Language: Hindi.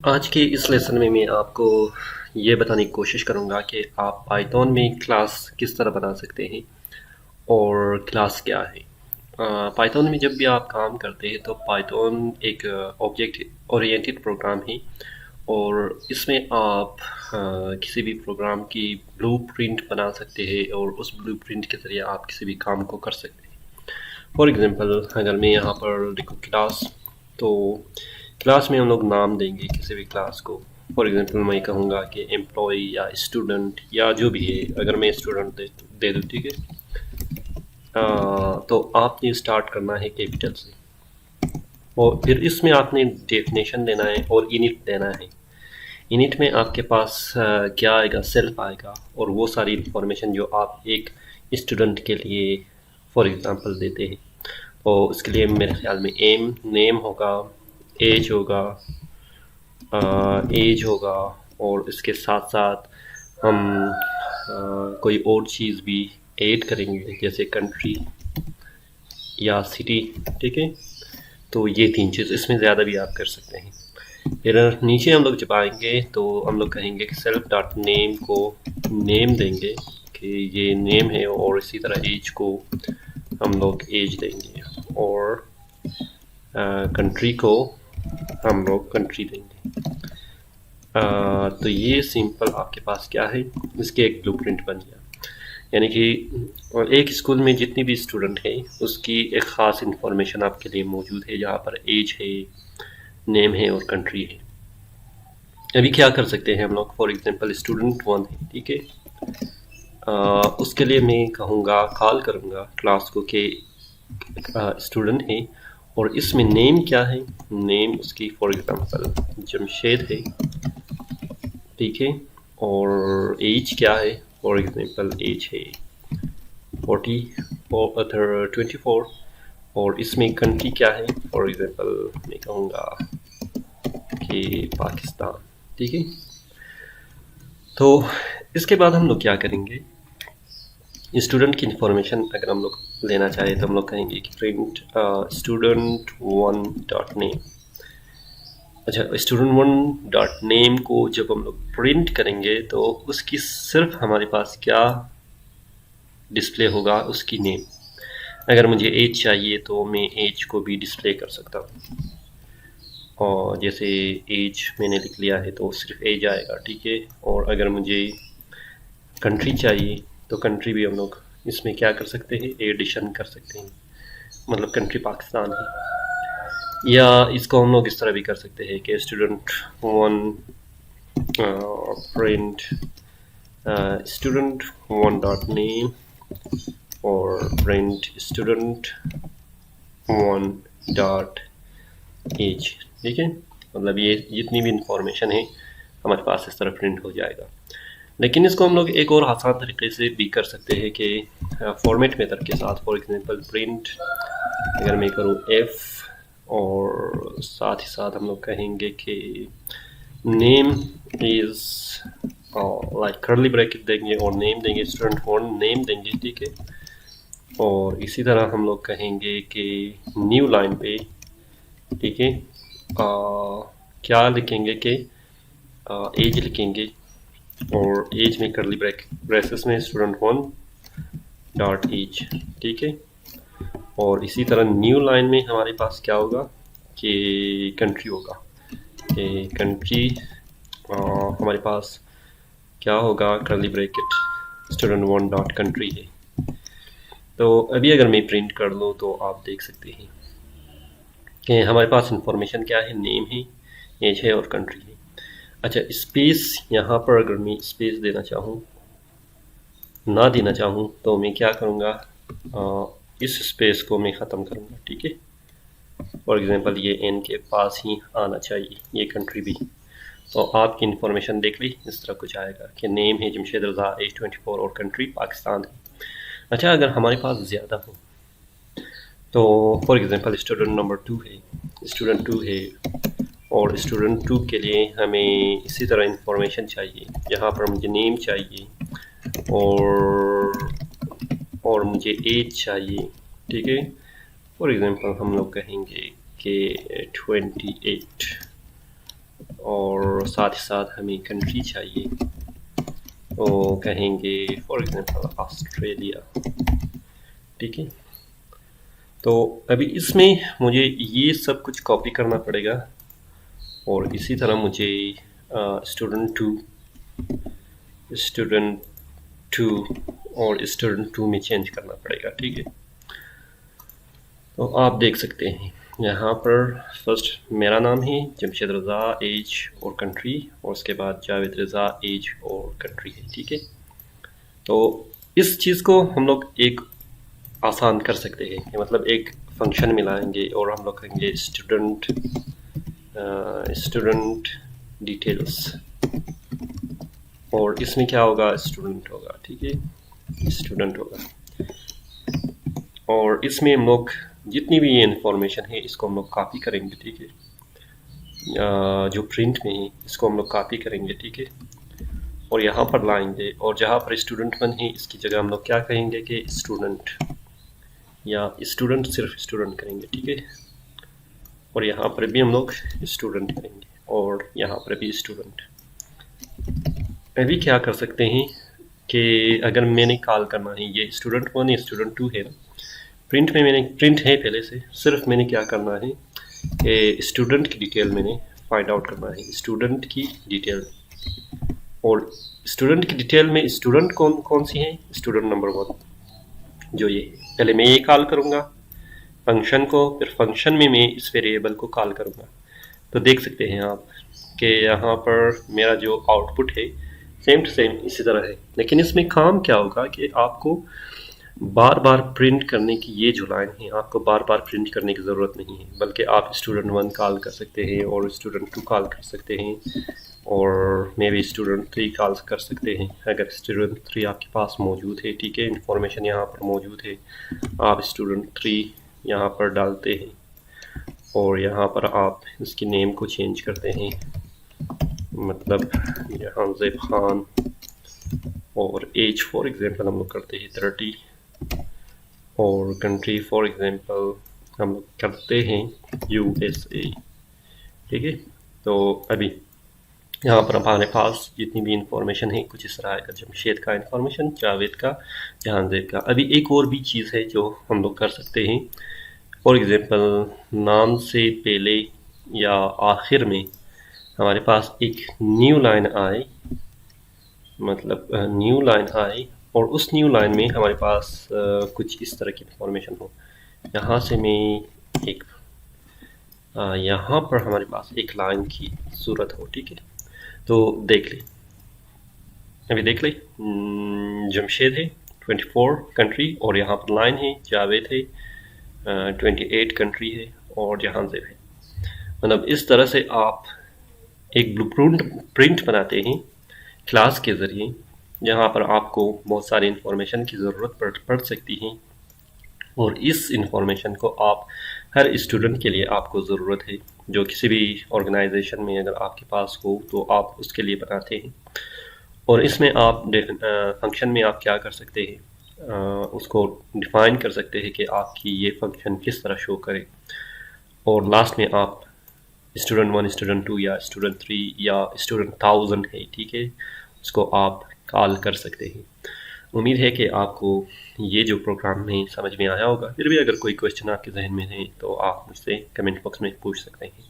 आज के इस लेसन में मैं आपको ये बताने की कोशिश करूँगा कि आप पाइथन में क्लास किस तरह बना सकते हैं और क्लास क्या है। पाइथन में जब भी आप काम करते हैं तो पाइथन एक ऑब्जेक्ट ओरिएंटेड प्रोग्राम है और इसमें आप किसी भी प्रोग्राम की ब्लूप्रिंट बना सकते हैं और उस ब्लूप्रिंट के ज़रिए आप किसी भी काम को कर सकते हैं। फॉर एग्ज़ाम्पल अगर मैं यहाँ पर लिखूँ क्लास, तो क्लास में हम लोग नाम देंगे किसी भी क्लास को। फॉर एग्ज़ाम्पल मैं कहूँगा कि एम्प्लॉय या स्टूडेंट या जो भी है, अगर मैं स्टूडेंट दे दूँ, ठीक है। तो आपने स्टार्ट करना है कैपिटल से और फिर इसमें आपने डेफिनेशन देना है और इनिट देना है। इनिट में आपके पास क्या आएगा, सेल्फ आएगा और वो सारी इंफॉर्मेशन जो आप एक स्टूडेंट के लिए फॉर एग्ज़ाम्पल देते हैं। और उसके लिए मेरे ख्याल में नेम होगा, एज होगा, और इसके साथ साथ हम कोई और चीज़ भी ऐड करेंगे जैसे कंट्री या सिटी, ठीक है। तो ये 3 चीज़, इसमें ज़्यादा भी आप कर सकते हैं। फिर नीचे हम लोग जब आएंगे तो हम लोग कहेंगे कि सेल्फ डॉट नेम को नेम देंगे कि ये नेम है, और इसी तरह एज को हम लोग एज देंगे और कंट्री को हम लोग कंट्री देंगे। तो ये सिंपल आपके पास क्या है, इसके एक ब्लूप्रिंट बन गया। यानी कि एक स्कूल में जितनी भी स्टूडेंट है उसकी एक ख़ास इंफॉर्मेशन आपके लिए मौजूद है, जहाँ पर एज है, नेम है और कंट्री है। अभी क्या कर सकते हैं हम लोग, फॉर एग्जांपल स्टूडेंट 1 है, ठीक है। उसके लिए मैं कहूँगा, कॉल करूँगा क्लास को कि स्टूडेंट है और इसमें नेम क्या है, नेम उसकी फॉर एग्जांपल जमशेद है, ठीक है। और एज क्या है, फॉर एग्जांपल एज है 24, और इसमें कंट्री क्या है, फॉर एग्जांपल मैं कहूँगा कि पाकिस्तान, ठीक है। तो इसके बाद हम लोग क्या करेंगे, स्टूडेंट की इंफॉर्मेशन अगर हम लोग लेना चाहें तो हम लोग कहेंगे कि प्रिंट स्टूडेंट 1 डॉट नेम। अच्छा, स्टूडेंट 1 डॉट नेम को जब हम लोग प्रिंट करेंगे तो उसकी सिर्फ हमारे पास क्या डिस्प्ले होगा, उसकी नेम। अगर मुझे एज चाहिए तो मैं एज को भी डिस्प्ले कर सकता हूँ, और जैसे एज मैंने लिख लिया है तो सिर्फ एज आएगा, ठीक है। और अगर मुझे कंट्री चाहिए तो कंट्री भी हम लोग इसमें क्या कर सकते हैं, एडिशन कर सकते हैं, मतलब कंट्री पाकिस्तान है। या इसको हम लोग इस तरह भी कर सकते हैं कि student 1 print student 1 dot name और प्रिंट स्टूडेंट 1 डॉट एज, ठीक है। मतलब ये जितनी भी इंफॉर्मेशन है हमारे पास इस तरह प्रिंट हो जाएगा। लेकिन इसको हम लोग एक और आसान तरीके से भी कर सकते हैं कि फॉर्मेट मेथड के साथ, फॉर एग्जांपल प्रिंट अगर मैं करूँ एफ और साथ ही साथ हम लोग कहेंगे कि name is like curly bracket देंगे और नेम देंगे स्टूडेंट 1 नेम देंगे, ठीक है। और इसी तरह हम लोग कहेंगे कि न्यू लाइन पे, ठीक है, क्या लिखेंगे कि एज लिखेंगे और एज में करली ब्रेसेस में स्टूडेंट 1 डॉट एज, ठीक है। और इसी तरह न्यू लाइन में हमारे पास क्या होगा कि कंट्री होगा, कि कंट्री हमारे पास क्या होगा, करली ब्रैकेट स्टूडेंट 1 डॉट कंट्री है। तो अभी अगर मैं प्रिंट कर लूँ तो आप देख सकते हैं कि हमारे पास इंफॉर्मेशन क्या है, नेम है, एज है और कंट्री है। अच्छा, स्पेस यहाँ पर अगर मैं स्पेस देना चाहूँ, ना देना चाहूँ, तो मैं क्या करूँगा, इस स्पेस को मैं ख़त्म करूँगा, ठीक है। फॉर एग्जांपल ये एन के पास ही आना चाहिए, ये कंट्री भी। तो आपकी इंफॉर्मेशन देख ली, इस तरह कुछ आएगा कि नेम है जमशेद रज़ा, एज 24 और कंट्री पाकिस्तान है। अच्छा, अगर हमारे पास ज़्यादा हो तो फॉर एग्जांपल स्टूडेंट नंबर 2 है, स्टूडेंट 2 है और स्टूडेंट 2 के लिए हमें इसी तरह इंफॉर्मेशन चाहिए। यहाँ पर मुझे नेम चाहिए और मुझे एज चाहिए, ठीक है। फॉर एग्जांपल हम लोग कहेंगे कि 28, और साथ ही साथ हमें कंट्री चाहिए, तो कहेंगे फॉर एग्जांपल ऑस्ट्रेलिया। ठीक है, तो अभी इसमें मुझे ये सब कुछ कॉपी करना पड़ेगा और इसी तरह मुझे स्टूडेंट टू और स्टूडेंट टू में चेंज करना पड़ेगा। ठीक है, तो आप देख सकते हैं यहाँ पर फर्स्ट मेरा नाम है जमशेद रज़ा, एज और कंट्री, और उसके बाद जावेद रज़ा, एज और कंट्री है। ठीक है, तो इस चीज़ को हम लोग एक आसान कर सकते हैं, मतलब एक फंक्शन मिलाएंगे और हम लोग कहेंगे स्टूडेंट डिटेल्स, और इसमें क्या होगा, स्टूडेंट होगा। ठीक है, स्टूडेंट होगा, और इसमें हम लोग जितनी भी ये इन्फॉर्मेशन है इसको हम लोग कॉपी करेंगे। ठीक है, जो प्रिंट में है इसको हम लोग कॉपी करेंगे। ठीक है, और यहाँ पर लाएंगे, और जहाँ पर स्टूडेंट वन है इसकी जगह हम लोग क्या कहेंगे कि स्टूडेंट, या स्टूडेंट सिर्फ स्टूडेंट करेंगे। ठीक है, और यहाँ पर भी हम लोग स्टूडेंट करेंगे, और यहाँ पर भी स्टूडेंट। अभी क्या कर सकते हैं कि अगर मैंने कॉल करना है, ये स्टूडेंट वन स्टूडेंट टू है ना, प्रिंट में मैंने प्रिंट है पहले से, सिर्फ मैंने क्या करना है कि स्टूडेंट की डिटेल मैंने फाइंड आउट करना है, स्टूडेंट की डिटेल। और स्टूडेंट की डिटेल में स्टूडेंट कौन कौन सी है, स्टूडेंट नंबर वन जो ये, पहले मैं ये कॉल करूँगा फंक्शन को, फिर फंक्शन में मैं इस वेरिएबल को कॉल करूँगा। तो देख सकते हैं आप कि यहाँ पर मेरा जो आउटपुट है सेम टू सेम इसी तरह है, लेकिन इसमें काम क्या होगा कि आपको बार बार प्रिंट करने की, ये जो लाइन है आपको बार बार प्रिंट करने की ज़रूरत नहीं है, बल्कि आप स्टूडेंट वन कॉल कर सकते हैं और स्टूडेंट टू कॉल कर सकते हैं, और मे भी स्टूडेंट थ्री कॉल कर सकते हैं अगर स्टूडेंट थ्री आपके पास मौजूद है। ठीक है, इन्फॉर्मेशन यहाँ पर मौजूद है, आप स्टूडेंट थ्री यहाँ पर डालते हैं और यहाँ पर आप इसकी नेम को चेंज करते हैं, मतलब यहाँ ज़ैब खान, और एज फॉर एग्जांपल हम लोग करते हैं 30, और कंट्री फॉर एग्जांपल हम लोग करते हैं USA। ठीक है, तो अभी यहाँ पर हमारे पास जितनी भी इंफॉर्मेशन है कुछ इस तरह आएगा, जमशेद का इंफॉर्मेशन, जावेद का, जहांज़ेब का। अभी एक और भी चीज़ है जो हम लोग कर सकते हैं, फॉर एग्जांपल नाम से पहले या आखिर में हमारे पास एक न्यू लाइन आए, मतलब न्यू लाइन आए, और उस न्यू लाइन में हमारे पास कुछ इस तरह की इंफॉर्मेशन हो। यहाँ से मैं एक यहाँ पर हमारे पास एक लाइन की सूरत हो। ठीक है, तो देख ले, अभी देख ले, जमशेद है 24 कंट्री, और यहाँ पर लाइन है जावेद है 28 कंट्री है, और जहांज़ेब है। मतलब इस तरह से आप एक ब्लूप्रिंट प्रिंट बनाते हैं क्लास के ज़रिए, जहाँ पर आपको बहुत सारी इंफॉर्मेशन की ज़रूरत पड़ सकती है, और इस इंफॉर्मेशन को आप हर स्टूडेंट के लिए आपको ज़रूरत है, जो किसी भी ऑर्गेनाइजेशन में अगर आपके पास हो तो आप उसके लिए बनाते हैं। और इसमें आप फंक्शन में आप क्या कर सकते हैं, उसको डिफ़ाइन कर सकते हैं कि आपकी ये फंक्शन किस तरह शो करे, और लास्ट में आप स्टूडेंट वन स्टूडेंट टू या स्टूडेंट थ्री या स्टूडेंट 1000 है, ठीक है, उसको आप कॉल कर सकते हैं। उम्मीद है कि आपको ये जो प्रोग्राम है समझ में आया होगा। फिर भी अगर कोई क्वेश्चन आपके जहन में है तो आप मुझसे कमेंट बॉक्स में पूछ सकते हैं।